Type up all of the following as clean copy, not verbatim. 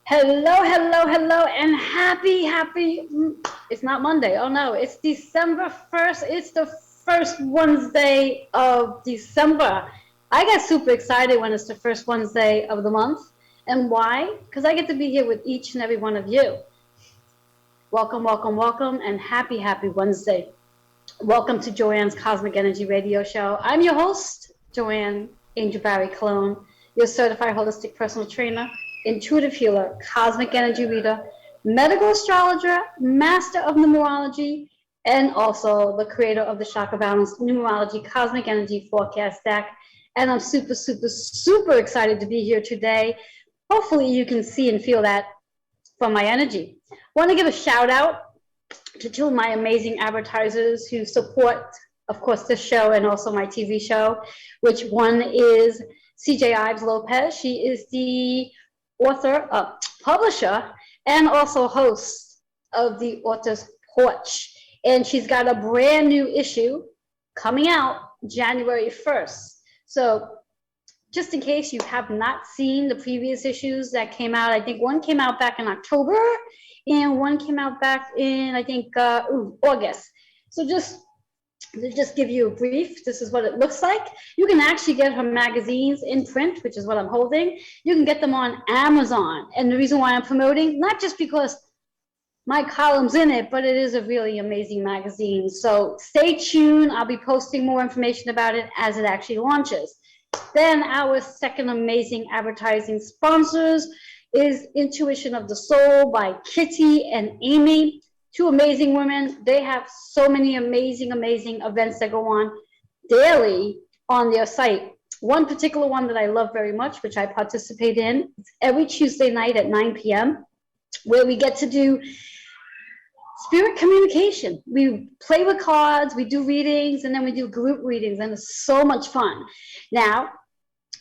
Hello, and it's not Monday. Oh no, it's December 1st. It's the first Wednesday of December. I get super excited when it's the first Wednesday of the month. And why? Because I get to be here with each and every one of you. Welcome, and happy Wednesday. Welcome to Joanne's Cosmic Energy Radio Show. I'm your host, Joanne Angel Barry Cologne, your certified holistic personal trainer, intuitive healer, cosmic energy reader, medical astrologer, master of numerology, and also the creator of the Chakra Balance Numerology Cosmic Energy Forecast deck. And I'm super excited to be here today. Hopefully you can see and feel that from my energy. I want to give a shout out to two of my amazing advertisers who support, of course, this show and also my TV show, which one is CJ Ives Lopez. She is the author, publisher, and also host of the Author's Porch. And she's got a brand new issue coming out January 1st. So just in case you have not seen the previous issues that came out, I think one came out back in October and one came out back in, I think, August. So just to just give you a brief, this is what it looks like. You can actually get her magazines in print, which is what I'm holding. You can get them on Amazon. And the reason why I'm promoting, not just because my column's in it, but it is a really amazing magazine. So stay tuned. I'll be posting more information about it as it actually launches. Then our second amazing advertising sponsors is Intuition of the Soul by Kitty and Amy. Two amazing women. They have so many amazing events that go on daily on their site. One particular one that I love very much, which I participate in, it's every Tuesday night at 9 p.m., where we get to do spirit communication. We play with cards, we do readings, and then we do group readings, and it's so much fun. Now,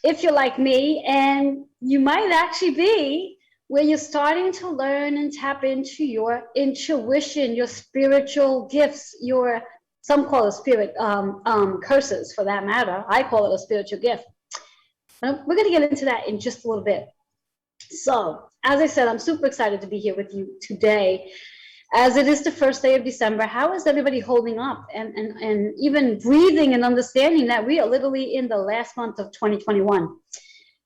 if you're like me, and you might actually be, where you're starting to learn and tap into your intuition, your spiritual gifts, some call it spirit curses for that matter. I call it a spiritual gift. We're going to get into that in just a little bit. So, as I said, I'm super excited to be here with you today. As it is the first day of December, how is everybody holding up and even breathing and understanding that we are literally in the last month of 2021?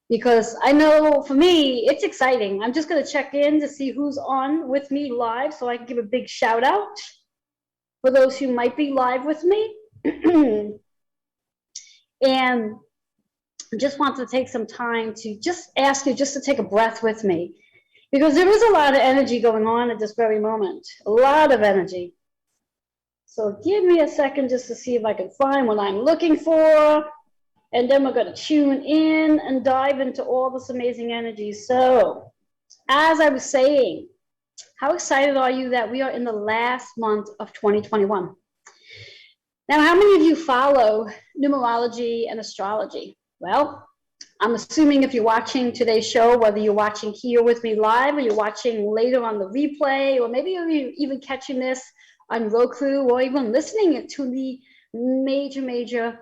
Because I know for me, it's exciting. I'm just going to check in to see who's on with me live so I can give a big shout out for those who might be live with me. And I just want to take some time to just ask you just to take a breath with me. Because there is a lot of energy going on at this very moment. A lot of energy. So give me a second just to see if I can find what I'm looking for. And then we're going to tune in and dive into all this amazing energy. So, as I was saying, how excited are you that we are in the last month of 2021? Now, how many of you follow numerology and astrology? Well, I'm assuming if you're watching today's show, whether you're watching here with me live or you're watching later on the replay, or maybe you're even catching this on Roku or even listening to the major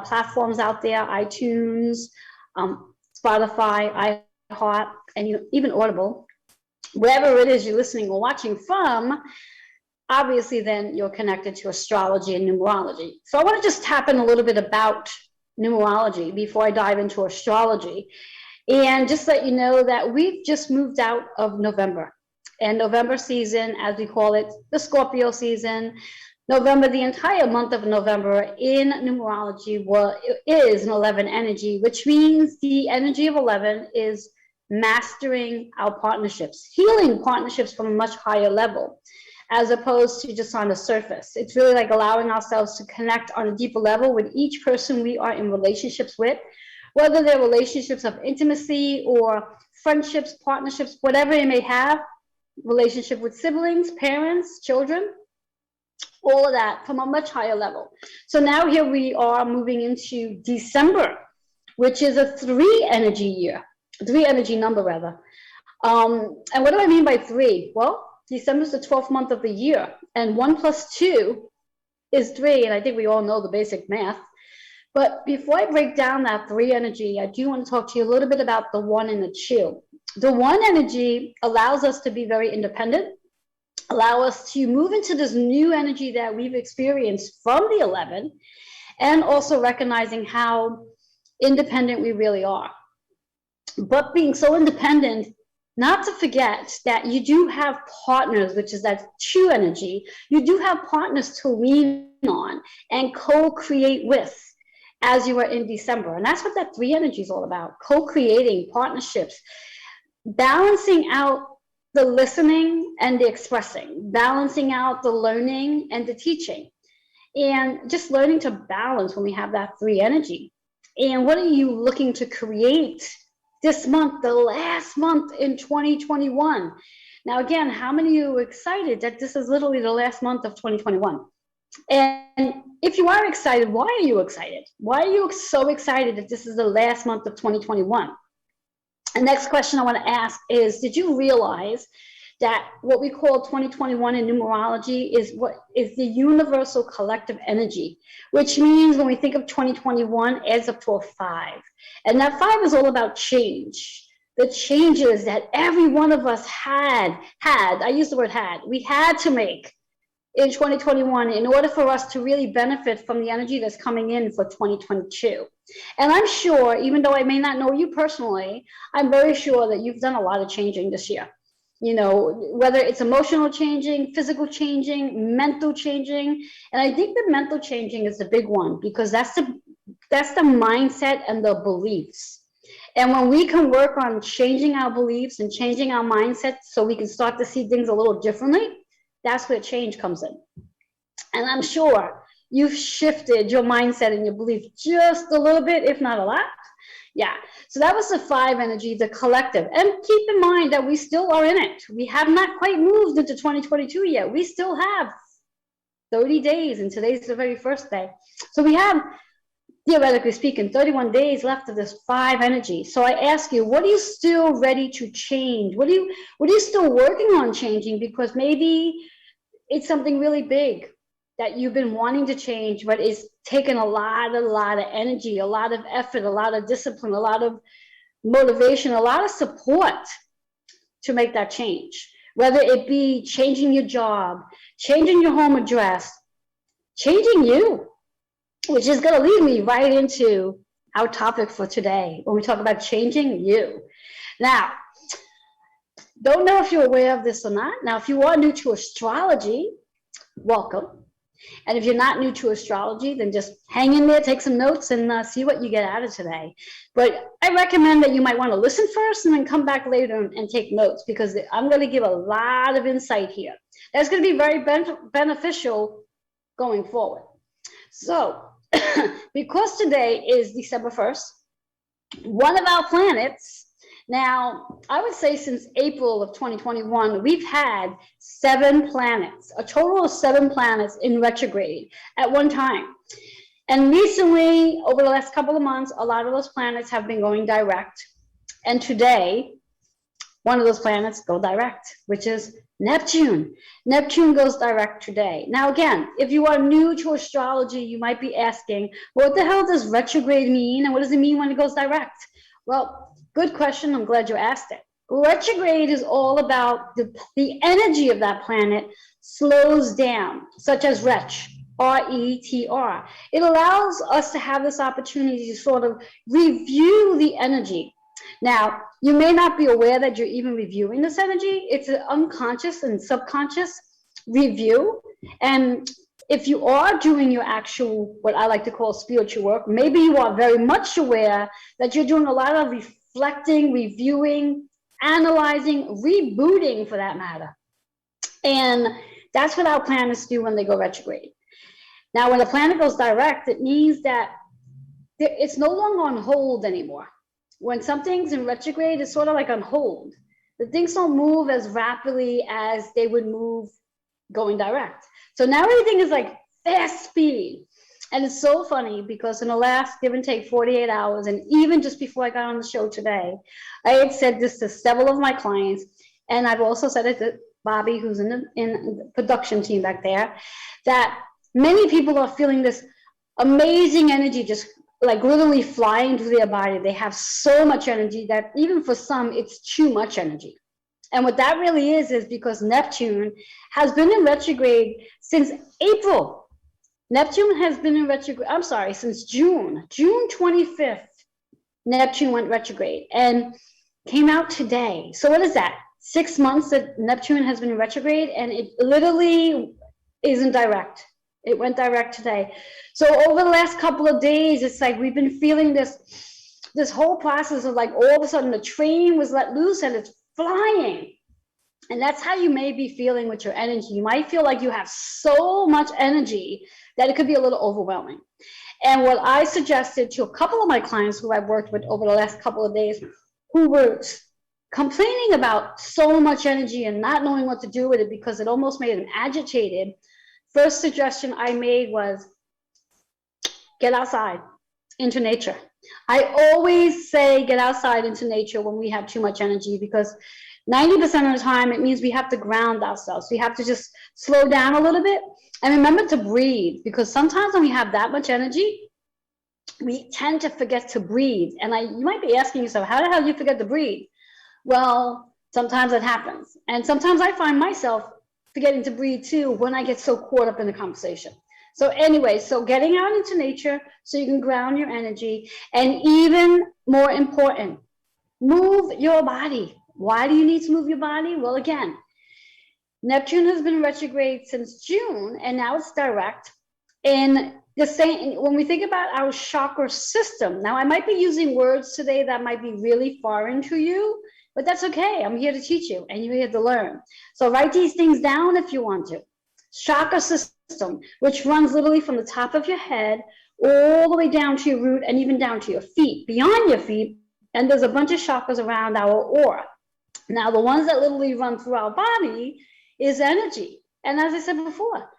platforms out there, iTunes, Spotify, iHeart, and even Audible, wherever it is you're listening or watching from, obviously then you're connected to astrology and numerology. So I want to just tap in a little bit about numerology before I dive into astrology, and just let you know that we've just moved out of November. And November season, as we call it, the Scorpio season, November, the entire month of November in numerology is an 11 energy, which means the energy of 11 is mastering our partnerships, healing partnerships from a much higher level, as opposed to just on the surface. It's really like allowing ourselves to connect on a deeper level with each person we are in relationships with, whether they're relationships of intimacy or friendships, partnerships, whatever you may have, relationship with siblings, parents, children, all of that from a much higher level. So now here we are moving into December, which is a 3 energy number rather. And what do I mean by 3? Well, December is the 12th month of the year, and 1 plus 2 is 3, and I think we all know the basic math. But before I break down that 3 energy, I do want to talk to you a little bit about the 1 and the 2. The 1 energy allows us to be very independent, allow us to move into this new energy that we've experienced from the 11, and also recognizing how independent we really are. But being so independent, not to forget that you do have partners, which is that 2 energy. You do have partners to lean on and co-create with as you are in December. And that's what that 3 energy is all about, co-creating partnerships, balancing out the listening and the expressing, balancing out the learning and the teaching, and just learning to balance when we have that 3 energy. And what are you looking to create this month, the last month in 2021? Now, again, how many of you are excited that this is literally the last month of 2021? And if you are excited, why are you excited? Why are you so excited that this is the last month of 2021? The next question I want to ask is, did you realize that what we call 2021 in numerology is what is the universal collective energy, which means when we think of 2021 adds up to a 5. And that 5 is all about change. The changes that every one of us had, I use the word had, we had to make in 2021 in order for us to really benefit from the energy that's coming in for 2022. And I'm sure, even though I may not know you personally, I'm very sure that you've done a lot of changing this year. You know, whether it's emotional changing, physical changing, mental changing. And I think the mental changing is the big one, because that's the mindset and the beliefs. And when we can work on changing our beliefs and changing our mindset so we can start to see things a little differently, that's where change comes in. And I'm sure you've shifted your mindset and your belief just a little bit, if not a lot. Yeah, so that was the 5 energy, the collective. And keep in mind that we still are in it. We have not quite moved into 2022 yet. We still have 30 days, and today's the very first day. So we have, theoretically speaking, 31 days left of this 5 energy. So I ask you, what are you still ready to change? What are you still working on changing? Because maybe it's something really big that you've been wanting to change, but it's taken a lot of energy, a lot of effort, a lot of discipline, a lot of motivation, a lot of support to make that change. Whether it be changing your job, changing your home address, changing you, which is going to lead me right into our topic for today when we talk about changing you. Now, don't know if you're aware of this or not. Now, if you are new to astrology, welcome. And if you're not new to astrology, then just hang in there, take some notes, and see what you get out of today. But I recommend that you might want to listen first and then come back later and take notes, because I'm going to give a lot of insight here. That's going to be very beneficial going forward. So, because today is December 1st, one of our planets, now, I would say since April of 2021, we've had 7 planets, a total of 7 planets in retrograde at one time. And recently, over the last couple of months, a lot of those planets have been going direct. And today, one of those planets go direct, which is Neptune. Neptune goes direct today. Now, again, if you are new to astrology, you might be asking, what the hell does retrograde mean? And what does it mean when it goes direct? Well, good question. I'm glad you asked it. Retrograde is all about the energy of that planet slows down, such as retr, R-E-T-R. It allows us to have this opportunity to sort of review the energy. Now, you may not be aware that you're even reviewing this energy. It's an unconscious and subconscious review. And if you are doing your actual, what I like to call spiritual work, maybe you are very much aware that you're doing a lot of reflecting, reviewing, analyzing, rebooting for that matter. And that's what our planets do when they go retrograde. Now, when a planet goes direct, it means that it's no longer on hold anymore. When something's in retrograde, it's sort of like on hold. The things don't move as rapidly as they would move going direct. So now everything is like fast speed. And it's so funny because in the last give and take 48 hours, and even just before I got on the show today, I had said this to several of my clients, and I've also said it to Bobby, who's in the production team back there, that many people are feeling this amazing energy just like literally flying through their body. They have so much energy that even for some, it's too much energy. And what that really is because Neptune has been in retrograde since April. Neptune has been in retrograde, I'm sorry, since June 25th, Neptune went retrograde and came out today. So what is that? 6 months that Neptune has been in retrograde, and it literally isn't direct. It went direct today. So over the last couple of days, it's like we've been feeling this whole process of like all of a sudden the train was let loose and it's flying. And that's how you may be feeling with your energy. You might feel like you have so much energy that it could be a little overwhelming. And what I suggested to a couple of my clients who I've worked with over the last couple of days, who were complaining about so much energy and not knowing what to do with it because it almost made them agitated, first suggestion I made was get outside into nature. I always say get outside into nature when we have too much energy, because 90% of the time it means we have to ground ourselves. We have to just slow down a little bit and remember to breathe, because sometimes when we have that much energy, we tend to forget to breathe. And you might be asking yourself, how the hell do you forget to breathe? Well, sometimes it happens. And sometimes I find myself forgetting to breathe too when I get so caught up in the conversation. So anyway, so getting out into nature so you can ground your energy, and even more important, move your body. Why do you need to move your body? Well, again, Neptune has been retrograde since June, and now it's direct. And the same, when we think about our chakra system, now I might be using words today that might be really foreign to you, but that's okay. I'm here to teach you and you're here to learn. So write these things down if you want to. Chakra system, which runs literally from the top of your head all the way down to your root and even down to your feet, beyond your feet. And there's a bunch of chakras around our aura. Now, the ones that literally run through our body is energy. And as I said before,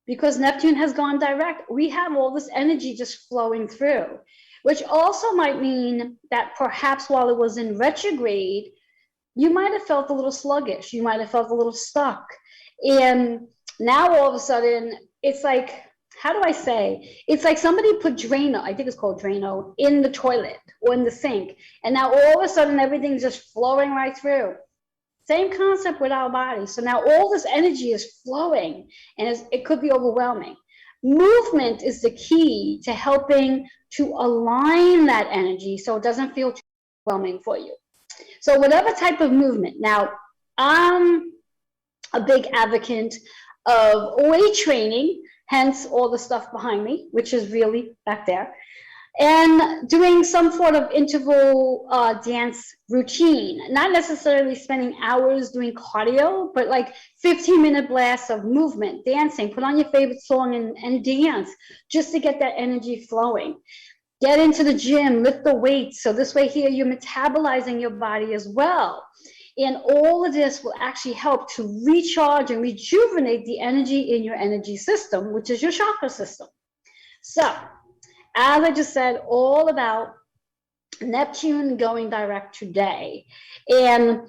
because Neptune has gone direct, we have all this energy just flowing through, which also might mean that perhaps while it was in retrograde, you might have felt a little sluggish. You might have felt a little stuck. And now all of a sudden, it's like, how do I say? It's like somebody put Drano, I think it's called Drano, in the toilet or in the sink. And now all of a sudden, everything's just flowing right through. Same concept with our body. So now all this energy is flowing, and it could be overwhelming. Movement is the key to helping to align that energy so it doesn't feel too overwhelming for you. So whatever type of movement. Now, I'm a big advocate of weight training, hence all the stuff behind me, which is really back there, and doing some sort of interval dance routine, not necessarily spending hours doing cardio, but like 15-minute blasts of movement, dancing, put on your favorite song and dance just to get that energy flowing. Get into the gym, lift the weights. So this way here, you're metabolizing your body as well. And all of this will actually help to recharge and rejuvenate the energy in your energy system, which is your chakra system. So, as I just said, all about Neptune going direct today. And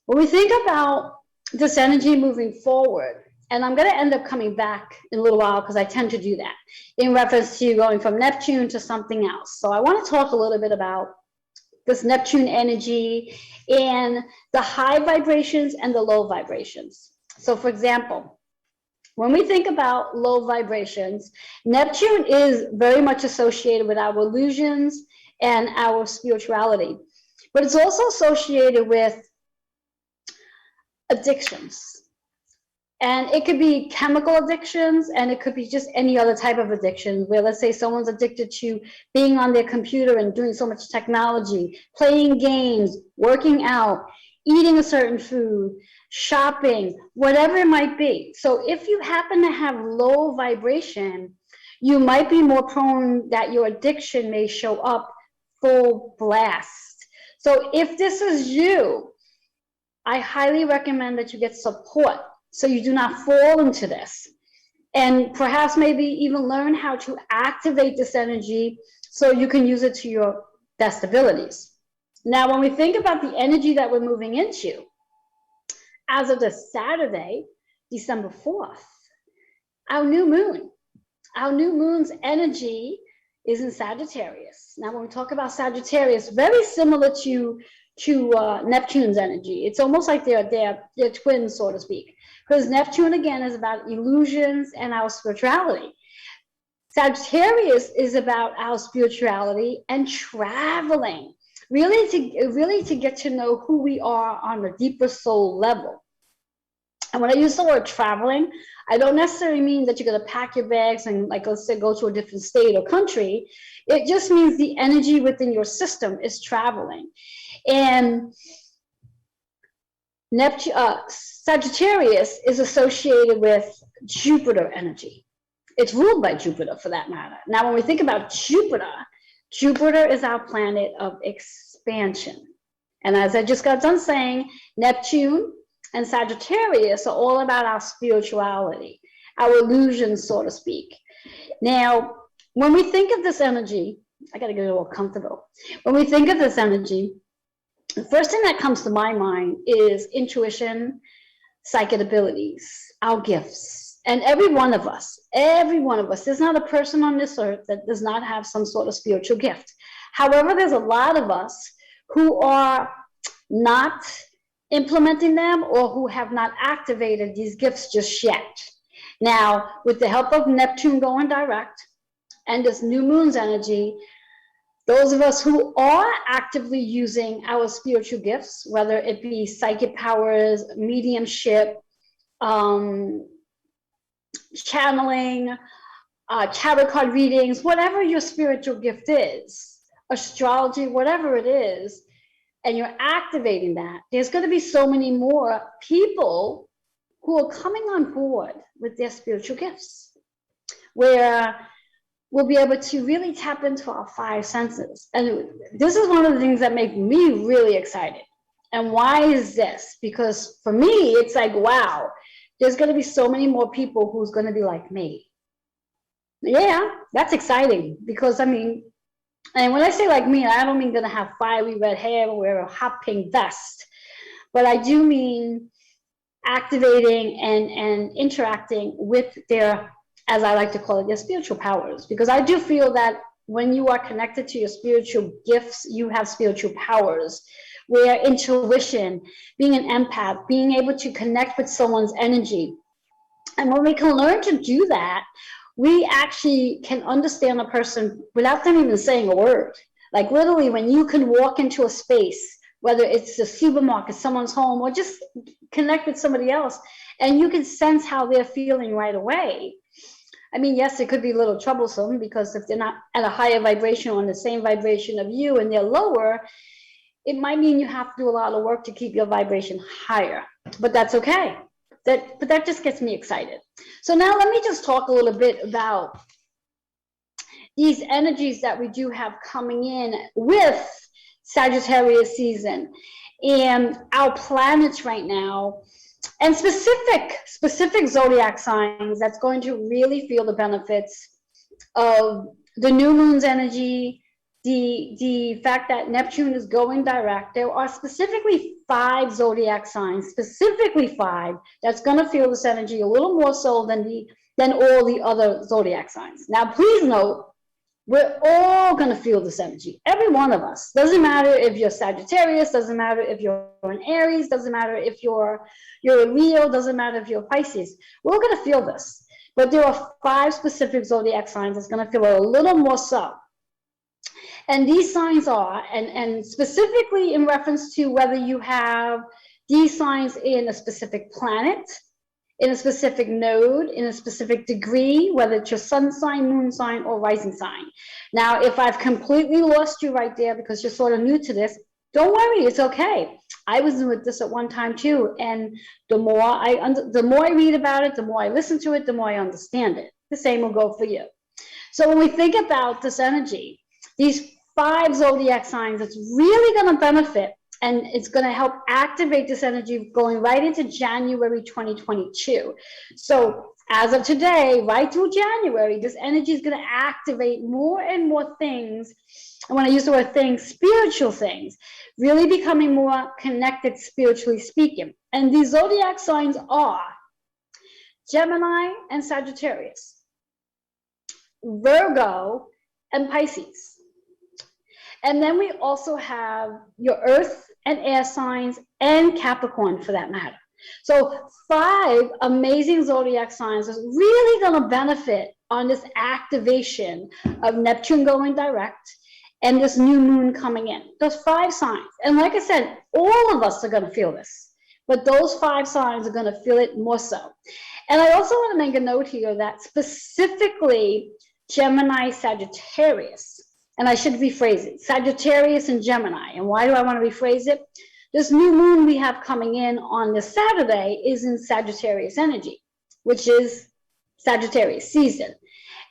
when we think about this energy moving forward, and I'm going to end up coming back in a little while because I tend to do that in reference to going from Neptune to something else. So I want to talk a little bit about this Neptune energy and the high vibrations and the low vibrations. So for example, when we think about low vibrations, Neptune is very much associated with our illusions and our spirituality, but it's also associated with addictions. And it could be chemical addictions, and it could be just any other type of addiction, where let's say someone's addicted to being on their computer and doing so much technology, playing games, working out, eating a certain food, shopping, whatever it might be. So if you happen to have low vibration, you might be more prone that your addiction may show up full blast. So if this is you, I highly recommend that you get support so you do not fall into this. And perhaps maybe even learn how to activate this energy so you can use it to your best abilities. Now, when we think about the energy that we're moving into, as of this Saturday, December 4th, our new moon's energy is in Sagittarius. Now, when we talk about Sagittarius, very similar to Neptune's energy. It's almost like they're twins, so to speak. Because Neptune, again, is about illusions and our spirituality. Sagittarius is about our spirituality and traveling, really to get to know who we are on a deeper soul level. And when I use the word traveling, I don't necessarily mean that you're going to pack your bags and, like, let's say, go to a different state or country. It just means the energy within your system is traveling. And Sagittarius is associated with Jupiter energy. It's ruled by Jupiter, for that matter. Now, when we think about Jupiter, Jupiter is our planet of expansion. And as I just got done saying, Neptune and Sagittarius are all about our spirituality, our illusions, so to speak. Now, when we think of this energy, I got to get a little comfortable. When we think of this energy, the first thing that comes to my mind is intuition, psychic abilities, our gifts. And every one of us, there's not a person on this earth that does not have some sort of spiritual gift. However, there's a lot of us who are not implementing them or who have not activated these gifts just yet. Now, with the help of Neptune going direct and this new moon's energy, those of us who are actively using our spiritual gifts, whether it be psychic powers, mediumship, channeling, tarot card readings, whatever your spiritual gift is, astrology, whatever it is, and you're activating that, there's going to be so many more people who are coming on board with their spiritual gifts, where we'll be able to really tap into our five senses. And this is one of the things that make me really excited. And why is this? Because for me, it's like, wow, there's going to be so many more people who's going to be like me. Yeah, that's exciting, because I mean, and when I say like me, I don't mean going to have fiery red hair or wear a hot pink vest, but I do mean activating and interacting with their, as I like to call it, their spiritual powers. Because I do feel that when you are connected to your spiritual gifts, you have spiritual powers, where intuition, being an empath, being able to connect with someone's energy. And when we can learn to do that, we actually can understand a person without them even saying a word. Like literally, when you can walk into a space, whether it's a supermarket, someone's home, or just connect with somebody else, and you can sense how they're feeling right away. I mean, yes, it could be a little troublesome, because if they're not at a higher vibration or on the same vibration of you and they're lower, it might mean you have to do a lot of work to keep your vibration higher, but that's okay. But that just gets me excited. So now let me just talk a little bit about these energies that we do have coming in with Sagittarius season and our planets right now, and specific zodiac signs that's going to really feel the benefits of the new moon's energy, the fact that Neptune is going direct. There are specifically 5 zodiac signs, specifically 5, that's going to feel this energy a little more so than all the other zodiac signs. Now, please note, we're all going to feel this energy, every one of us. Doesn't matter if you're Sagittarius, doesn't matter if you're an Aries, doesn't matter if you're a Leo, doesn't matter if you're Pisces. We're all going to feel this. But there are 5 specific zodiac signs that's going to feel a little more so. And these signs are, and specifically in reference to whether you have these signs in a specific planet, in a specific node, in a specific degree, whether it's your sun sign, moon sign, or rising sign. Now, if I've completely lost you right there because you're sort of new to this, don't worry, it's okay. I was new at this at one time too, and the more I read about it, the more I listen to it, the more I understand it. The same will go for you. So when we think about this energy, these 5 zodiac signs, it's really going to benefit, and it's going to help activate this energy going right into January 2022. So as of today, right through January, this energy is going to activate more and more things. And when I use the word things, spiritual things, really becoming more connected spiritually speaking. And these zodiac signs are Gemini and Sagittarius, Virgo and Pisces. And then we also have your earth and air signs and Capricorn for that matter. So 5 amazing zodiac signs is really going to benefit on this activation of Neptune going direct and this new moon coming in. Those 5 signs. And like I said, all of us are going to feel this, but those 5 signs are going to feel it more so. And I also want to make a note here that specifically Gemini, Sagittarius, and I should rephrase it, Sagittarius and Gemini. And why do I want to rephrase it? This new moon we have coming in on this Saturday is in Sagittarius energy, which is Sagittarius season.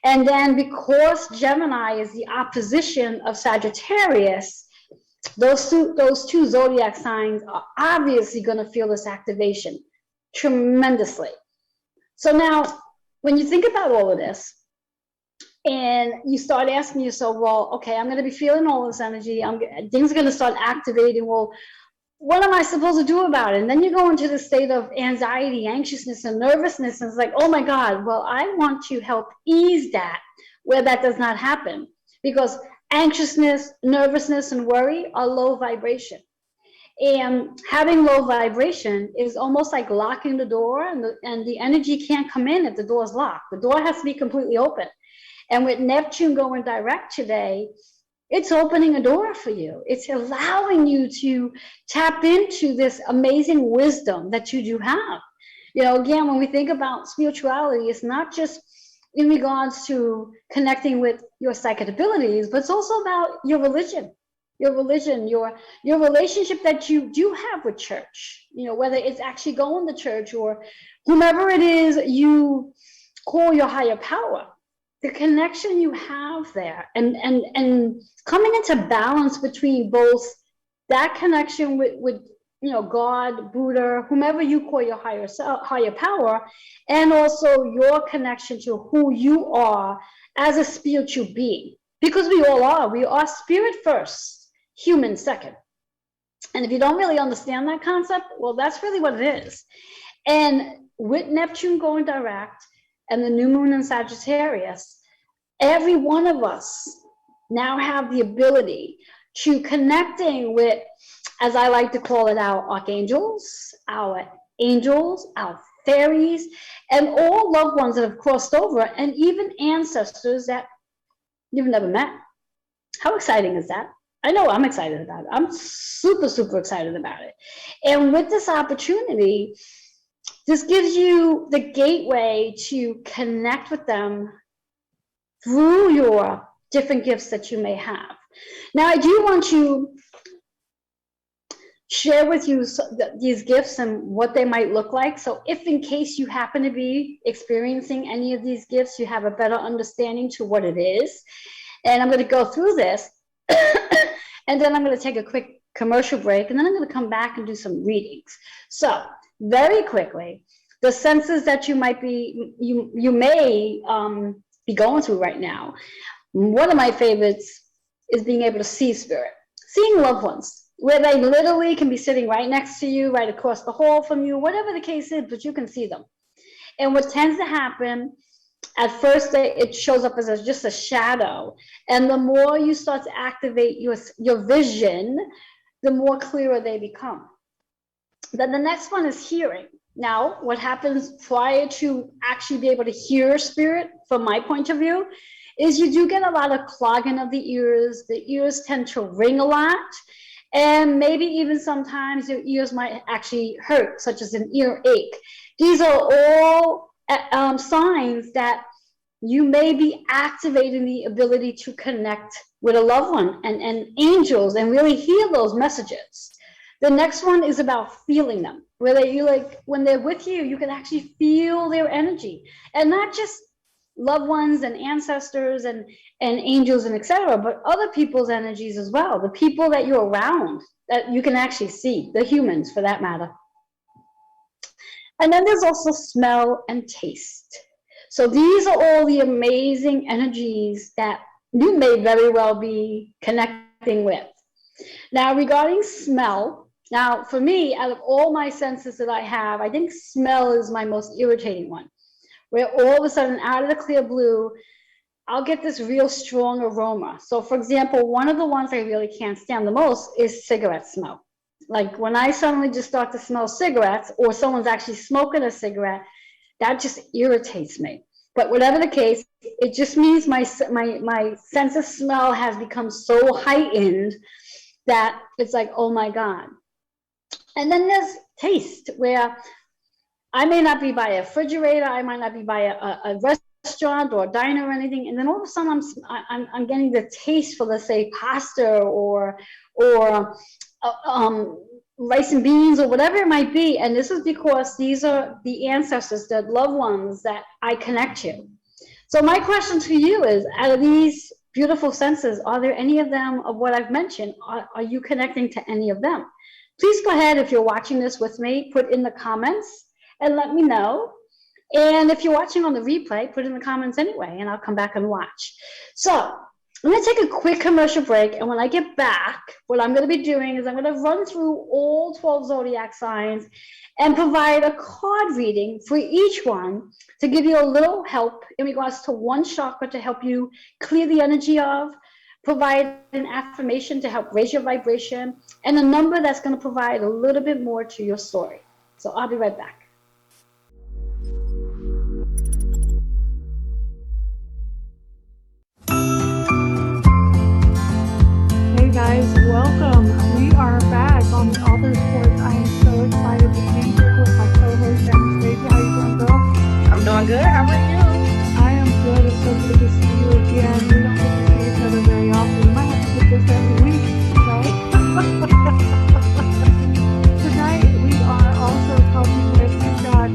And then because Gemini is the opposition of Sagittarius, those two zodiac signs are obviously going to feel this activation tremendously. So now, when you think about all of this, and you start asking yourself, well, okay, I'm going to be feeling all this energy. Things are going to start activating. Well, what am I supposed to do about it? And then you go into the state of anxiety, anxiousness, and nervousness. And it's like, oh my God, well, I want to help ease that where that does not happen. Because anxiousness, nervousness, and worry are low vibration. And having low vibration is almost like locking the door, and the energy can't come in if the door is locked. The door has to be completely open. And with Neptune going direct today, it's opening a door for you. It's allowing you to tap into this amazing wisdom that you do have. You know, again, when we think about spirituality, it's not just in regards to connecting with your psychic abilities, but it's also about your religion, your relationship that you do have with church. You know, whether it's actually going to church or whomever it is you call your higher power. The connection you have there and coming into balance between both that connection with you know, God, Buddha, whomever you call your higher power, and also your connection to who you are as a spiritual being. Because we are spirit first, human second. And if you don't really understand that concept, well, that's really what it is. And with Neptune going direct and the new moon in Sagittarius, every one of us now have the ability to connecting with, as I like to call it, our archangels, our angels, our fairies, and all loved ones that have crossed over, and even ancestors that you've never met. How exciting is that? I know I'm excited about it. I'm super, super excited about it. And with this opportunity, this gives you the gateway to connect with them through your different gifts that you may have. Now, I do want to share with you these gifts and what they might look like. So if in case you happen to be experiencing any of these gifts, you have a better understanding to what it is. And I'm going to go through this, and then I'm going to take a quick commercial break, and then I'm going to come back and do some readings. So very quickly, the senses that you might be, you may be going through right now. One of my favorites is being able to see spirit, seeing loved ones, where they literally can be sitting right next to you, right across the hall from you, whatever the case is, but you can see them. And what tends to happen, at first it shows up as just a shadow. And the more you start to activate your vision, the more clearer they become. Then the next one is hearing. Now, what happens prior to actually be able to hear spirit, from my point of view, is you do get a lot of clogging of the ears. The ears tend to ring a lot. And maybe even sometimes your ears might actually hurt, such as an earache. These are all signs that you may be activating the ability to connect with a loved one and angels and really hear those messages. The next one is about feeling them, where you like when they're with you, you can actually feel their energy, and not just loved ones and ancestors and angels and etc., but other people's energies as well, the people that you're around that you can actually see, the humans for that matter. And then there's also smell and taste. So these are all the amazing energies that you may very well be connecting with. Now, regarding smell, now for me, out of all my senses that I have, I think smell is my most irritating one, where all of a sudden, out of the clear blue, I'll get this real strong aroma. So for example, one of the ones I really can't stand the most is cigarette smoke. Like when I suddenly just start to smell cigarettes or someone's actually smoking a cigarette, that just irritates me. But whatever the case, it just means my sense of smell has become so heightened that it's like, oh my God. And then there's taste, where I may not be by a refrigerator, I might not be by a restaurant or a diner or anything, and then all of a sudden I'm getting the taste for, let's say, pasta or rice and beans or whatever it might be. And this is because these are the ancestors, the loved ones that I connect to. So my question to you is, out of these beautiful senses, are there any of them of what I've mentioned? Are you connecting to any of them? Please go ahead, if you're watching this with me, put in the comments and let me know. And if you're watching on the replay, put in the comments anyway, and I'll come back and watch. So I'm going to take a quick commercial break, and when I get back, what I'm going to be doing is I'm going to run through all 12 zodiac signs and provide a card reading for each one to give you a little help in regards to one chakra to help you clear the energy of, provide an affirmation to help raise your vibration, and a number that's going to provide a little bit more to your story. So I'll be right back. Hey guys, welcome. We are back on the Author Sports. I am so excited to be here with my co-host Anastasia. How you doing, girl? I'm doing good. How are you? I am good. It's so good to see you again. We don't get to see each other very often. We might have to do this every week, you know? Tonight we are also talking with, we've got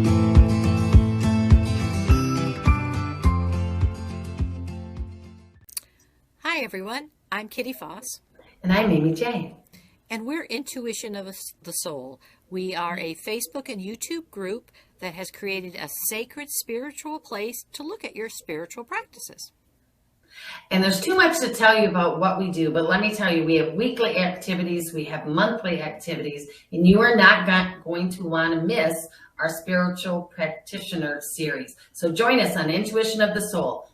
Hi everyone, I'm Kitty Foss, And I'm Amy J. and we're Intuition of the Soul. We are a Facebook and YouTube group that has created a sacred spiritual place to look at your spiritual practices. And there's too much to tell you about what we do, but let me tell you, we have weekly activities, we have monthly activities, and you are not going to want to miss our spiritual practitioner series. So join us on Intuition of the Soul.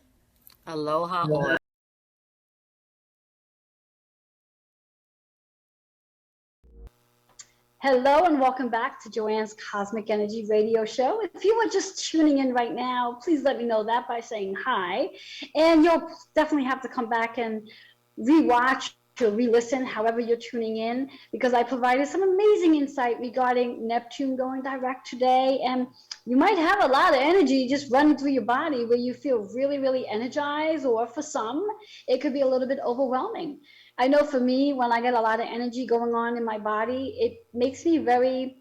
Aloha. Yeah. Hello and welcome back to Joanne's Cosmic Energy Radio Show. If you are just tuning in right now, please let me know that by saying hi. And you'll definitely have to come back and rewatch or re-listen, however you're tuning in, because I provided some amazing insight regarding Neptune going direct today. And you might have a lot of energy just running through your body where you feel really, really energized, or for some, it could be a little bit overwhelming. I know for me, when I get a lot of energy going on in my body, it makes me very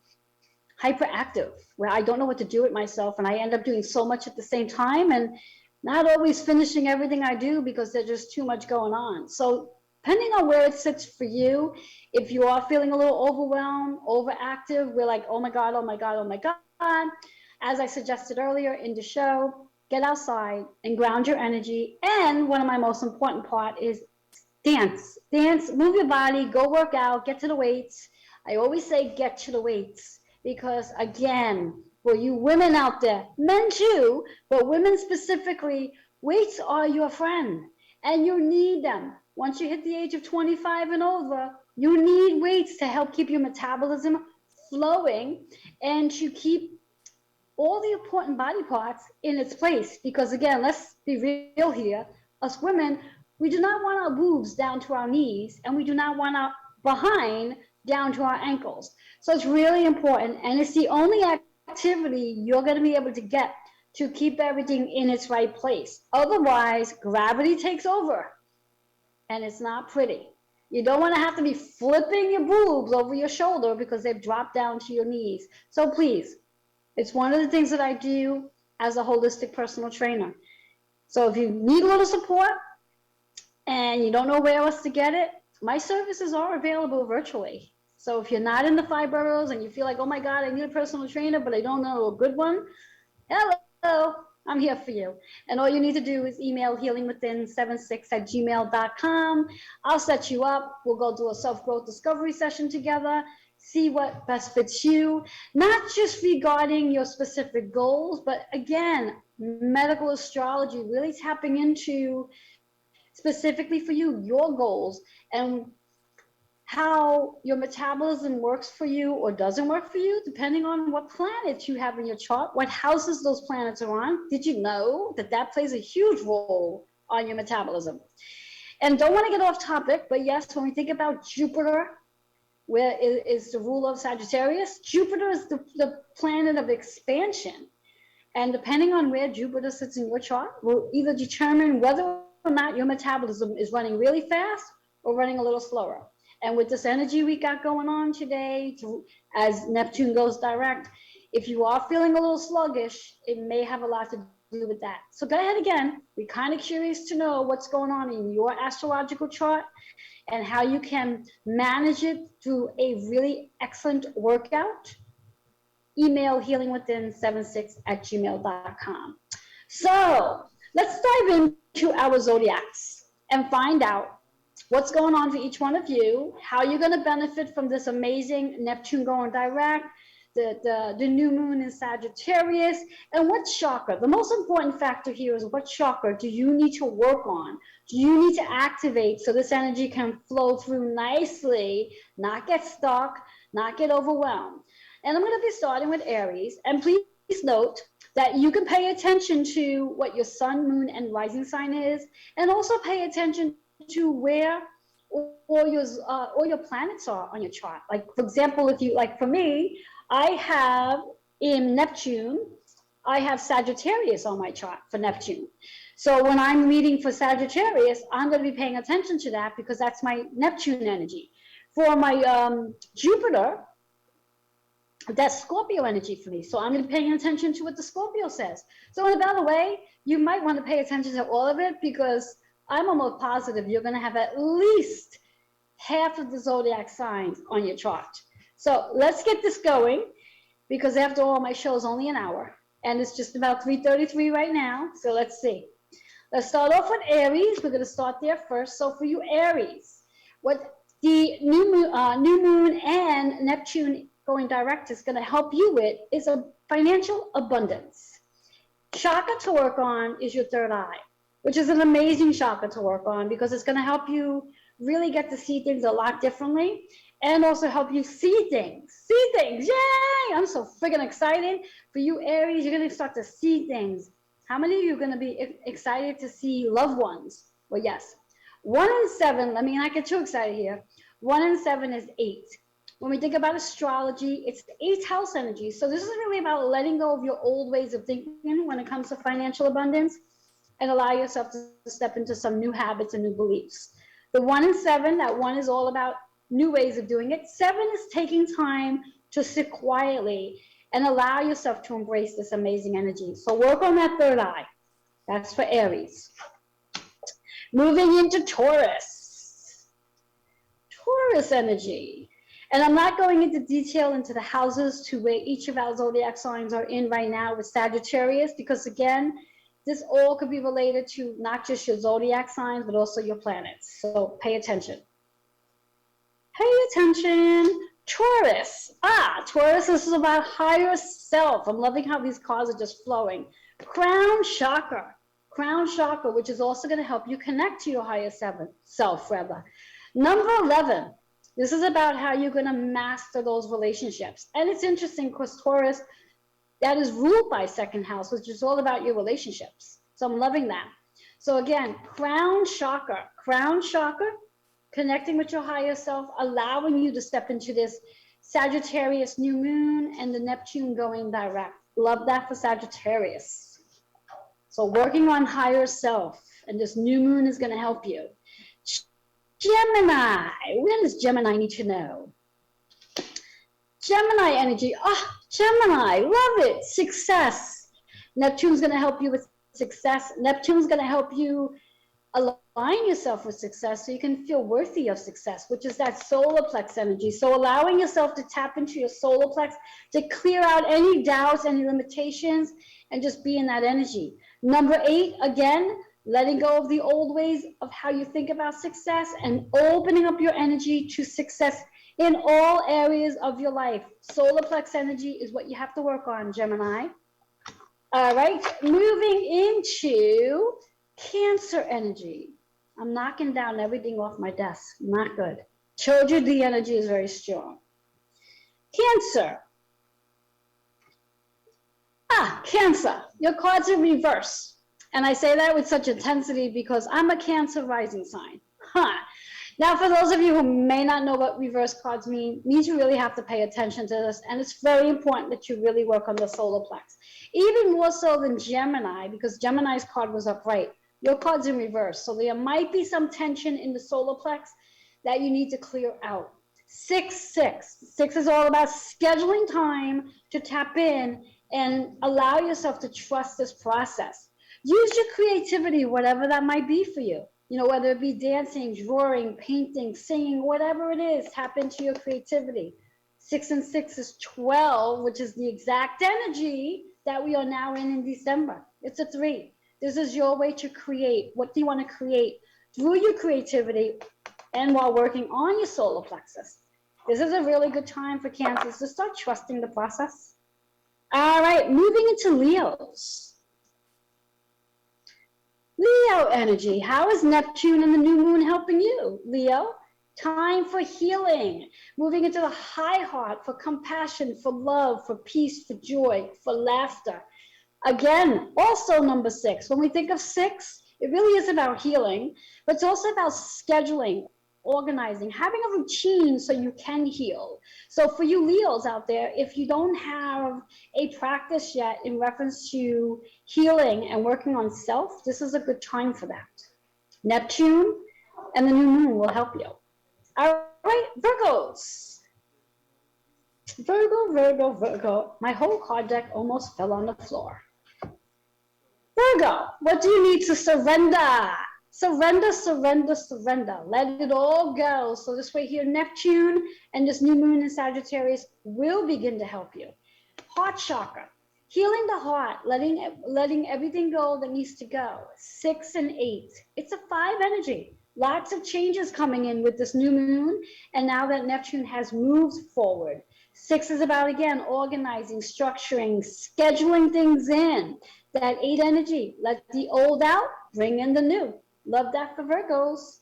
hyperactive, where I don't know what to do with myself, and I end up doing so much at the same time and not always finishing everything I do because there's just too much going on. So depending on where it sits for you, if you are feeling a little overwhelmed, overactive, we're like, oh my God, oh my God, oh my God. As I suggested earlier in the show, get outside and ground your energy. And one of my most important part is dance, move your body, go work out, get to the weights. I always say get to the weights because, again, for you women out there, men too, but women specifically, weights are your friend and you need them. Once you hit the age of 25 and over, you need weights to help keep your metabolism flowing and to keep all the important body parts in its place. Because again, let's be real here, us women, we do not want our boobs down to our knees, and we do not want our behind down to our ankles. So it's really important, and it's the only activity you're going to be able to get to keep everything in its right place. Otherwise, gravity takes over, and it's not pretty. You don't want to have to be flipping your boobs over your shoulder because they've dropped down to your knees. So please, it's one of the things that I do as a holistic personal trainer. So if you need a little support, and you don't know where else to get it, my services are available virtually. So if you're not in the 5 boroughs and you feel like, oh my God, I need a personal trainer, but I don't know a good one, hello, I'm here for you. And all you need to do is email healingwithin76@gmail.com. I'll set you up. We'll go do a self-growth discovery session together, see what best fits you, not just regarding your specific goals, but again, medical astrology, really tapping into specifically for you, your goals, and how your metabolism works for you or doesn't work for you, depending on what planets you have in your chart, what houses those planets are on. Did you know that that plays a huge role on your metabolism? And don't want to get off topic, but yes, when we think about Jupiter, where is the ruler of Sagittarius, Jupiter is the planet of expansion. And depending on where Jupiter sits in your chart will either determine whether or not your metabolism is running really fast or running a little slower. And with this energy we got going on today, as Neptune goes direct, if you are feeling a little sluggish, it may have a lot to do with that. So go ahead again. We're kind of curious to know what's going on in your astrological chart and how you can manage it through a really excellent workout. Email healingwithin76@gmail.com. So let's dive into our zodiacs and find out what's going on for each one of you, how you're going to benefit from this amazing Neptune going direct, the new moon in Sagittarius, and what chakra. The most important factor here is what chakra do you need to work on? Do you need to activate so this energy can flow through nicely, not get stuck, not get overwhelmed? And I'm going to be starting with Aries. And please note that you can pay attention to what your sun, moon, and rising sign is, and also pay attention to where all your planets are on your chart. Like, for example, if you, like for me, I have in Neptune, I have Sagittarius on my chart for Neptune. So when I'm reading for Sagittarius, I'm going to be paying attention to that because that's my Neptune energy. For my Jupiter, that's Scorpio energy for me. So I'm going to be paying attention to what the Scorpio says. So in a better way, you might want to pay attention to all of it because I'm almost positive you're going to have at least half of the zodiac signs on your chart. So let's get this going because after all, my show is only an hour and it's just about 3:33 right now. So let's see. Let's start off with Aries. We're going to start there first. So for you, Aries, what the new moon and Neptune going direct is going to help you with is a financial abundance. Chakra to work on is your third eye, which is an amazing chakra to work on because it's going to help you really get to see things a lot differently and also help you see things. See things, yay! I'm so freaking excited. For you, Aries, you're going to start to see things. How many of you are going to be excited to see loved ones? Well, yes. 1 and 7, let me not get too excited here. 1 and 7 is 8. When we think about astrology, it's 8th house energy. So this is really about letting go of your old ways of thinking when it comes to financial abundance and allow yourself to step into some new habits and new beliefs. The 1 and 7, that 1 is all about new ways of doing it. 7 is taking time to sit quietly and allow yourself to embrace this amazing energy. So work on that third eye. That's for Aries. Moving into Taurus. Taurus energy. And I'm not going into detail into the houses to where each of our zodiac signs are in right now with Sagittarius, because again, this all could be related to not just your zodiac signs, but also your planets. So pay attention. Pay attention. Taurus. Taurus, this is about higher self. I'm loving how these cards are just flowing. Crown chakra. Crown chakra, which is also going to help you connect to your higher self. Number 11. This is about how you're going to master those relationships. And it's interesting because Taurus, that is ruled by second house, which is all about your relationships. So I'm loving that. So again, crown chakra, connecting with your higher self, allowing you to step into this Sagittarius new moon and the Neptune going direct. Love that for Sagittarius. So working on higher self, and this new moon is going to help you. Gemini. When does Gemini need to know? Gemini energy. Gemini. Love it. Success. Neptune's going to help you with success. Neptune's going to help you align yourself with success so you can feel worthy of success, which is that solar plex energy. So allowing yourself to tap into your solar plex to clear out any doubts, any limitations, and just be in that energy. Number 8, again, letting go of the old ways of how you think about success and opening up your energy to success in all areas of your life. Solar plex energy is what you have to work on, Gemini. All right, moving into Cancer energy. I'm knocking down everything off my desk. Not good. Told you the energy is very strong. Cancer. Cancer. Your cards are reverse. And I say that with such intensity because I'm a Cancer rising sign. Now, for those of you who may not know what reverse cards means you really have to pay attention to this, and it's very important that you really work on the solar plex. Even more so than Gemini, because Gemini's card was upright. Your card's in reverse, so there might be some tension in the solar plex that you need to clear out. 6-6. 6 is all about scheduling time to tap in and allow yourself to trust this process. Use your creativity, whatever that might be for you. You know, whether it be dancing, drawing, painting, singing, whatever it is, tap into your creativity. 6 and 6 is 12, which is the exact energy that we are now in December. It's a 3. This is your way to create. What do you want to create through your creativity and while working on your solar plexus? This is a really good time for Cancers to start trusting the process. All right, moving into Leos. Leo energy. How is Neptune and the new moon helping you, Leo? Time for healing. Moving into the high heart for compassion, for love, for peace, for joy, for laughter. Again, also number 6. When we think of 6, it really is about healing, but it's also about scheduling, organizing, having a routine so you can heal. So for you Leos out there, if you don't have a practice yet in reference to healing and working on self, this is a good time for that. Neptune and the new moon will help you. All right, Virgos. Virgo. My whole card deck almost fell on the floor. Virgo, what do you need to surrender? Surrender. Let it all go. So this way here, Neptune and this new moon in Sagittarius will begin to help you. Heart chakra, healing the heart, letting everything go that needs to go. 6 and 8. It's a 5 energy. Lots of changes coming in with this new moon, and now that Neptune has moved forward. 6 is about, again, organizing, structuring, scheduling things in. That 8 energy, let the old out, bring in the new. Love that for Virgos.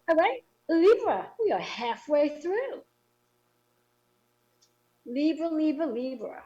All right, Libra, we are halfway through. Libra.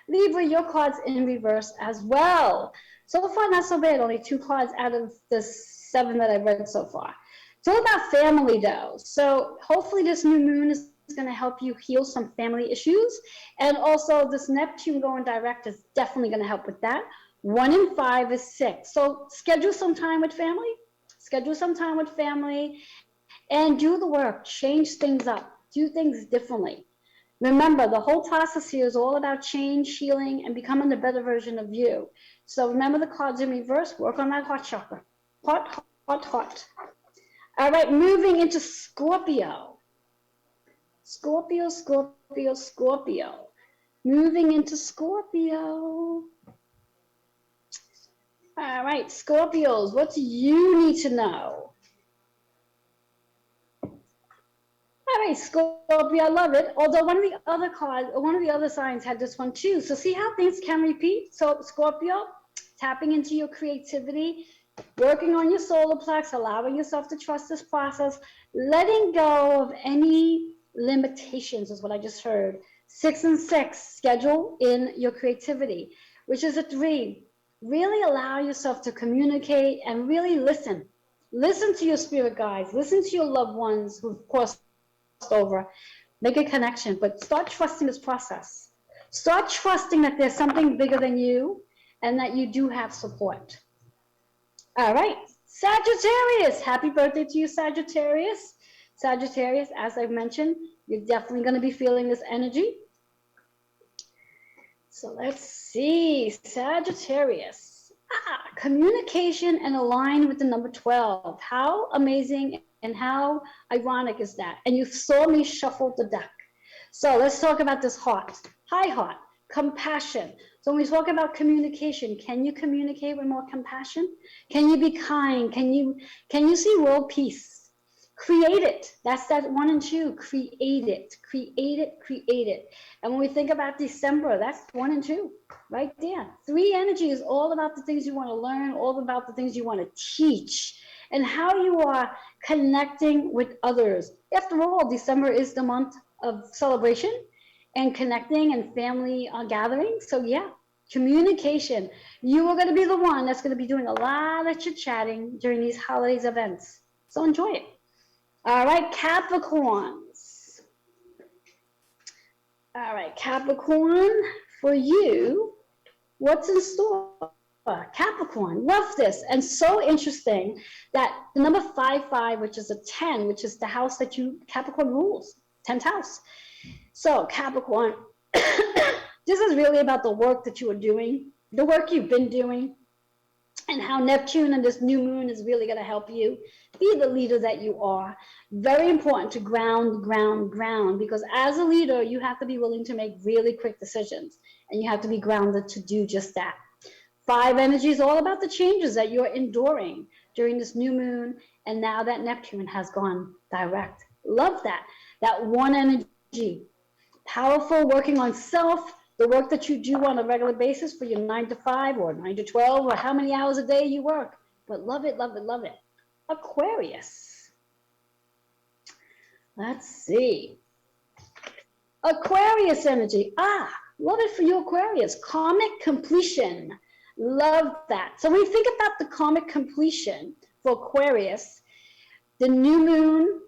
Libra, your card's in reverse as well. So far, not so bad. Only 2 cards out of the 7 that I've read so far. It's all about family, though. So hopefully this new moon is going to help you heal some family issues. And also this Neptune going direct is definitely going to help with that. 1 and 5 is 6. So schedule some time with family. And do the work. Change things up. Do things differently. Remember, the whole process here is all about change, healing, and becoming the better version of you. So remember the cards in reverse. Work on that heart chakra. Heart. All right, moving into Scorpio. Scorpio. Moving into Scorpio. All right, Scorpios, what do you need to know? All right, Scorpio, I love it. Although one of the other signs had this one too. So see how things can repeat? So Scorpio, tapping into your creativity, working on your solar plex, allowing yourself to trust this process, letting go of any limitations is what I just heard. 6 and 6, schedule in your creativity, which is a 3. Really allow yourself to communicate and really listen. Listen to your spirit guides. Listen to your loved ones who've crossed over. Make a connection, but start trusting this process. Start trusting that there's something bigger than you and that you do have support. All right, Sagittarius. Happy birthday to you, Sagittarius. Sagittarius, as I've mentioned, you're definitely going to be feeling this energy. So let's see, Sagittarius. Communication and align with the number 12. How amazing and how ironic is that? And you saw me shuffle the deck. So let's talk about this heart. High heart. compassion. So when we talk about communication, can you communicate with more compassion? Can you be kind? Can you see world peace? Create it. That's that 1 and 2. Create it. Create it. Create it. And when we think about December, that's 1 and 2 right there. 3 energy is all about the things you want to learn, all about the things you want to teach, and how you are connecting with others. After all, December is the month of celebration and connecting and family gatherings. So yeah, communication. You are going to be the one that's going to be doing a lot of chit-chatting during these holidays events. So enjoy it. All right, Capricorns. All right, Capricorn, for you, what's in store? Capricorn, love this. And so interesting that the number 5-5, which is a 10, which is the house that Capricorn rules, 10th house. So Capricorn, this is really about the work that you are doing, the work you've been doing, and how Neptune and this new moon is really going to help you be the leader that you are. Very important to ground, because as a leader, you have to be willing to make really quick decisions, and you have to be grounded to do just that. 5 energy is all about the changes that you're enduring during this new moon, and now that Neptune has gone direct. Love that. That 1 energy. Powerful, working on self, the work that you do on a regular basis for your 9 to 5 or 9 to 12 or how many hours a day you work. But love it, love it, love it. Aquarius. Let's see. Aquarius energy. Love it for you, Aquarius. Karmic completion. Love that. So when you think about the karmic completion for Aquarius, the new moon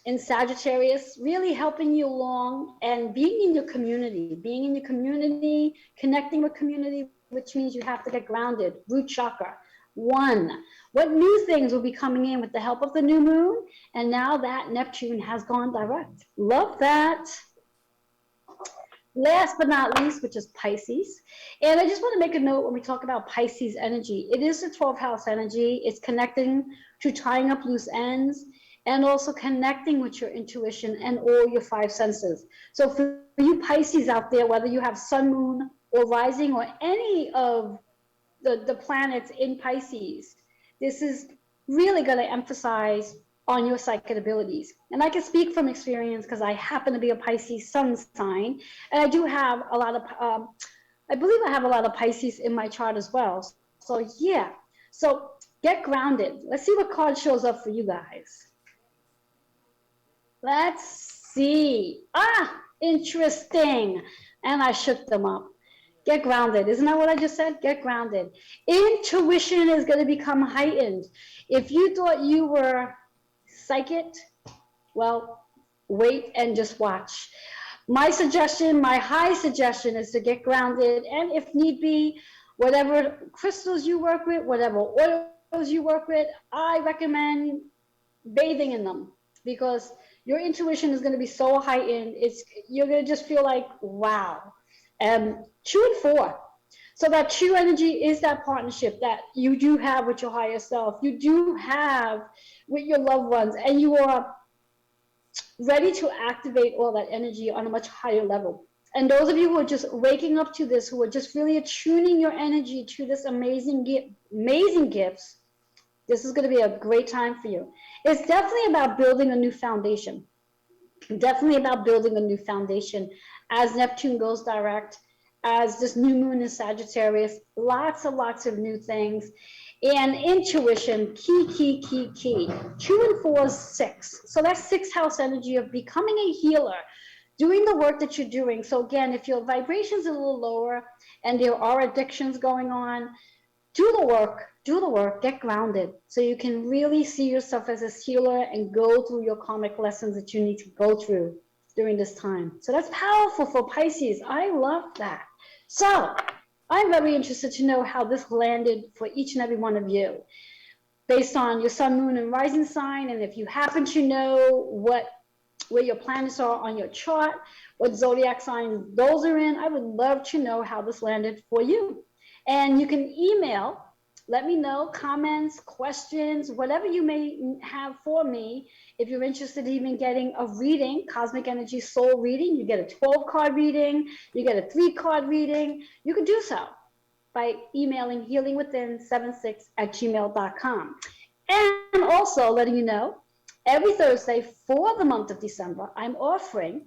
in Sagittarius, really helping you along and being in your community, connecting with community, which means you have to get grounded. Root chakra. 1. What new things will be coming in with the help of the new moon? And now that Neptune has gone direct. Love that. Last but not least, which is Pisces. And I just want to make a note when we talk about Pisces energy. It is the 12th house energy. It's connecting to tying up loose ends, and also connecting with your intuition and all your 5 senses. So for you Pisces out there, whether you have sun, moon, or rising, or any of the planets in Pisces, this is really going to emphasize on your psychic abilities. And I can speak from experience because I happen to be a Pisces sun sign, and I do have a lot of, I believe I have a lot of Pisces in my chart as well. So yeah, so get grounded. Let's see what card shows up for you guys. Let's see. Interesting. And I shook them up. Get grounded. Isn't that what I just said? Get grounded. Intuition is going to become heightened. If you thought you were psychic, well, wait and just watch. My suggestion, my high suggestion, is to get grounded, and if need be, whatever crystals you work with, whatever oils you work with, I recommend bathing in them, because your intuition is going to be so heightened. You're going to just feel like, wow. 2 and 4. So that 2 energy is that partnership that you do have with your higher self. You do have with your loved ones, and you are ready to activate all that energy on a much higher level. And those of you who are just waking up to this, who are just really attuning your energy to this amazing gifts, this is going to be a great time for you. It's definitely about building a new foundation. Definitely about building a new foundation as Neptune goes direct, as this new moon in Sagittarius, lots of new things. And intuition, key. 2 and 4 is 6. So that's 6th house energy of becoming a healer, doing the work that you're doing. So again, if your vibration's a little lower and there are addictions going on, do the work, get grounded, so you can really see yourself as a healer and go through your karmic lessons that you need to go through during this time. So that's powerful for Pisces. I love that. So I'm very interested to know how this landed for each and every one of you, based on your sun, moon, and rising sign. And if you happen to know where your planets are on your chart, what zodiac signs those are in, I would love to know how this landed for you. And you can email let me know, comments, questions, whatever you may have for me. If you're interested in even getting a reading, cosmic energy soul reading, you get a 12 card reading, you get a 3 card reading, you can do so by emailing healingwithin76@gmail.com. And also letting you know, every Thursday for the month of December, I'm offering,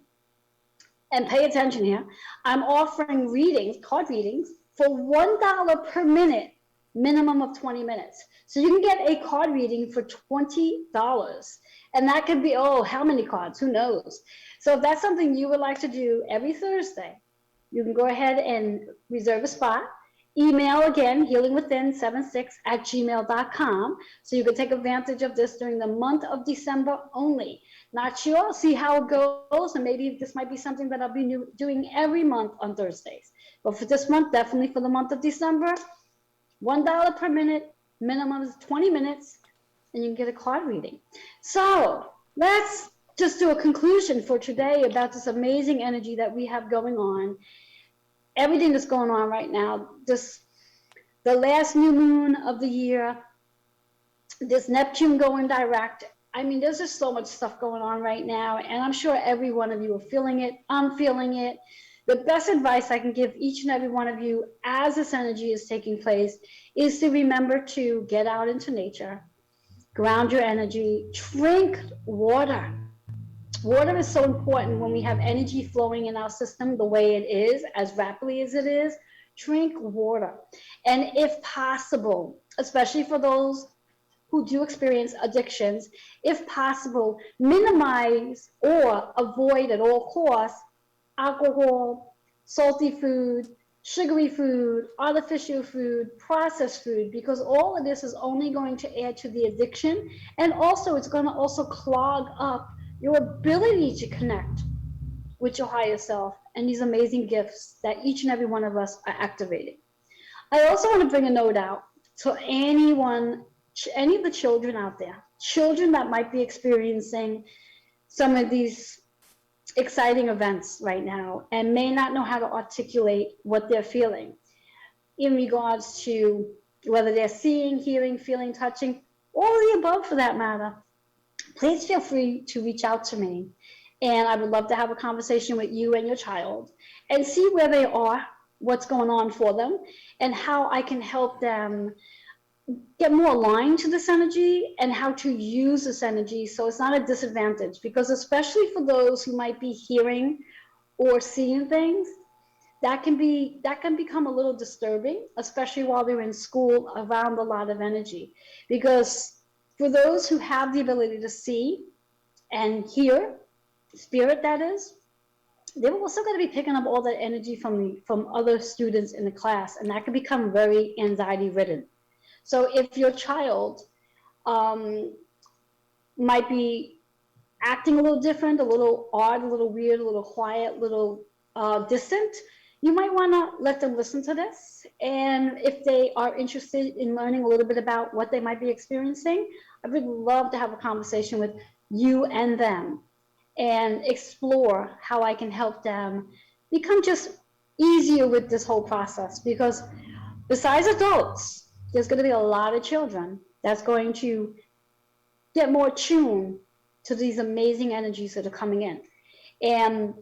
and pay attention here, I'm offering readings, card readings, for $1 per minute, minimum of 20 minutes. So you can get a card reading for $20. And that could be, oh, how many cards? Who knows? So if that's something you would like to do every Thursday, you can go ahead and reserve a spot. Email again, healingwithin76@gmail.com, so you can take advantage of this during the month of December only. Not sure, see how it goes, and maybe this might be something that I'll be doing every month on Thursdays. But for this month, definitely for the month of December, $1 per minute, minimum is 20 minutes, and you can get a card reading. So let's just do a conclusion for today about this amazing energy that we have going on. Everything that's going on right now, the last new moon of the year, this Neptune going direct. I mean, there's just so much stuff going on right now, and I'm sure every one of you are feeling it. I'm feeling it. The best advice I can give each and every one of you as this energy is taking place is to remember to get out into nature, ground your energy, drink water. Water is so important when we have energy flowing in our system the way it is, as rapidly as it is. Drink water. And if possible, especially for those who do experience addictions, if possible, minimize or avoid at all costs alcohol, salty food, sugary food, artificial food, processed food, because all of this is only going to add to the addiction, and also it's going to also clog up your ability to connect with your higher self and these amazing gifts that each and every one of us are activating. I also want to bring a note out to anyone, any of the children out there, children that might be experiencing some of these exciting events right now and may not know how to articulate what they're feeling in regards to whether they're seeing, hearing, feeling, touching, all of the above for that matter. Please feel free to reach out to me, and I would love to have a conversation with you and your child and see where they are, what's going on for them, and how I can help them get more aligned to this energy and how to use this energy so it's not a disadvantage. Because especially for those who might be hearing or seeing things, that can become a little disturbing, especially while they're in school around a lot of energy. Because for those who have the ability to see and hear, spirit that is, they're also going to be picking up all that energy from other students in the class, and that can become very anxiety ridden. So if your child might be acting a little different, a little odd, a little weird, a little quiet, a little distant, you might want to let them listen to this. And if they are interested in learning a little bit about what they might be experiencing, I would love to have a conversation with you and them and explore how I can help them become just easier with this whole process. Because besides adults, there's going to be a lot of children that's going to get more tuned to these amazing energies that are coming in. And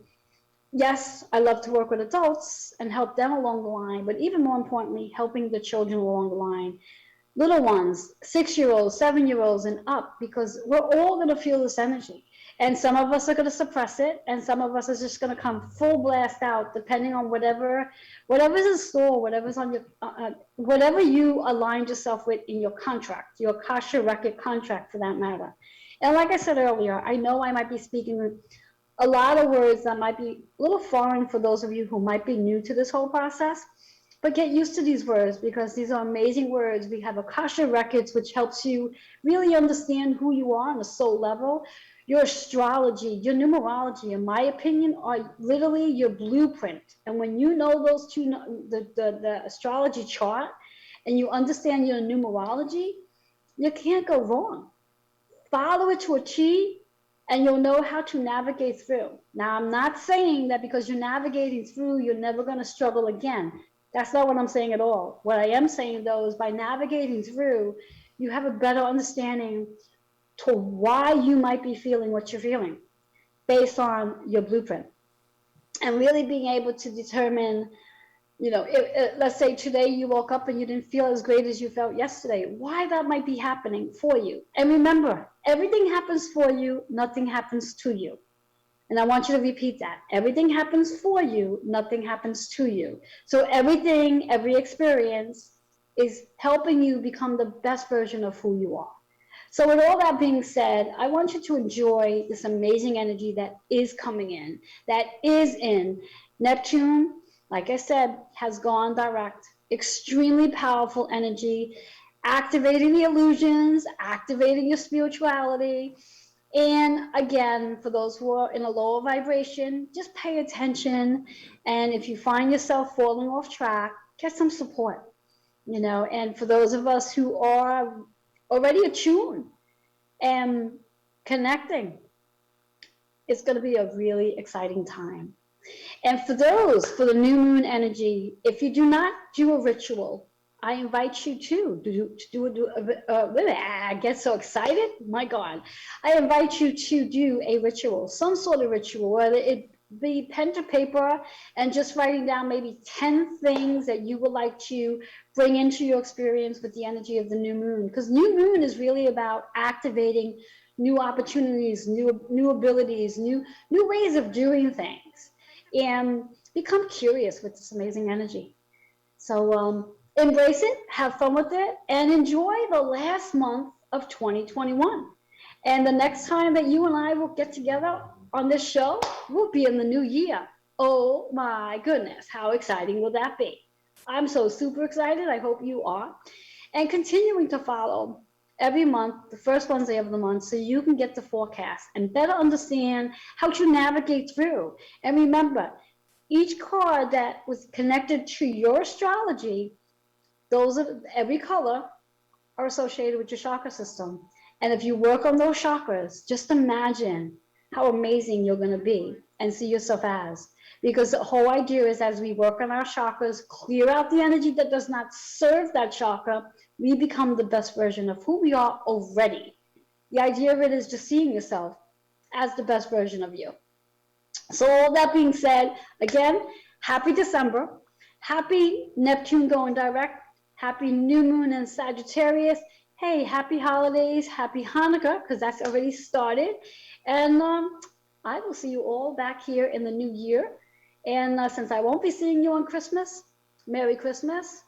yes, I love to work with adults and help them along the line, but even more importantly, helping the children along the line. Little ones, 6-year-olds, 7-year-olds and up, because we're all going to feel this energy. And some of us are going to suppress it, and some of us is just going to come full blast out, depending on whatever's in store, whatever's on your, whatever you aligned yourself with in your contract, your Akasha record contract for that matter. And like I said earlier, I know I might be speaking a lot of words that might be a little foreign for those of you who might be new to this whole process, but get used to these words because these are amazing words. We have Akasha records, which helps you really understand who you are on a soul level. Your astrology, your numerology, in my opinion, are literally your blueprint. And when you know those two, the astrology chart, and you understand your numerology, you can't go wrong. Follow it to a T, and you'll know how to navigate through. Now, I'm not saying that because you're navigating through, you're never going to struggle again. That's not what I'm saying at all. What I am saying, though, is by navigating through, you have a better understanding to why you might be feeling what you're feeling based on your blueprint. And really being able to determine, let's say today you woke up and you didn't feel as great as you felt yesterday, why that might be happening for you. And remember, everything happens for you, nothing happens to you. And I want you to repeat that. Everything happens for you, nothing happens to you. So everything, every experience is helping you become the best version of who you are. So with all that being said, I want you to enjoy this amazing energy that is coming in, that is in. Neptune, like I said, has gone direct. Extremely powerful energy, activating the illusions, activating your spirituality. And again, for those who are in a lower vibration, just pay attention. And if you find yourself falling off track, get some support, and for those of us who are already attuned and connecting, it's going to be a really exciting time. And for the new moon energy, if you do not do a ritual, I invite you I get so excited. My God. I invite you to do a ritual, some sort of ritual, whether it be pen to paper and just writing down maybe 10 things that you would like to bring into your experience with the energy of the new moon. Because new moon is really about activating new opportunities, new abilities, new ways of doing things, and become curious with this amazing energy. So embrace it, have fun with it, and enjoy the last month of 2021. And the next time that you and I will get together on this show will be in the new year. Oh my goodness, how exciting will that be? I'm so super excited. I hope you are. And continuing to follow every month, the first Wednesday of the month, so you can get the forecast and better understand how to navigate through. And remember, each card that was connected to your astrology, every color are associated with your chakra system. And if you work on those chakras, just imagine how amazing you're going to be and see yourself as. Because the whole idea is, as we work on our chakras, clear out the energy that does not serve that chakra, we become the best version of who we are already. The idea of it is just seeing yourself as the best version of you. So all that being said, again, happy December. Happy Neptune going direct. Happy new moon in Sagittarius. Hey, happy holidays, happy Hanukkah, because that's already started. And I will see you all back here in the new year. And since I won't be seeing you on Christmas, Merry Christmas.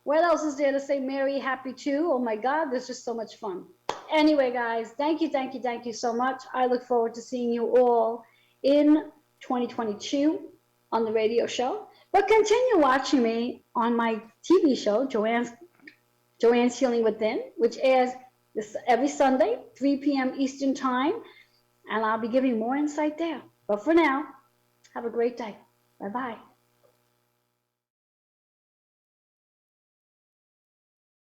What else is there to say Merry, happy too? Oh my God, there's just so much fun. Anyway, guys, thank you so much. I look forward to seeing you all in 2022 on the radio show. But continue watching me on my TV show, Joanne's Healing Within, which airs every Sunday, 3 p.m. Eastern Time, and I'll be giving more insight there. But for now, have a great day. Bye-bye.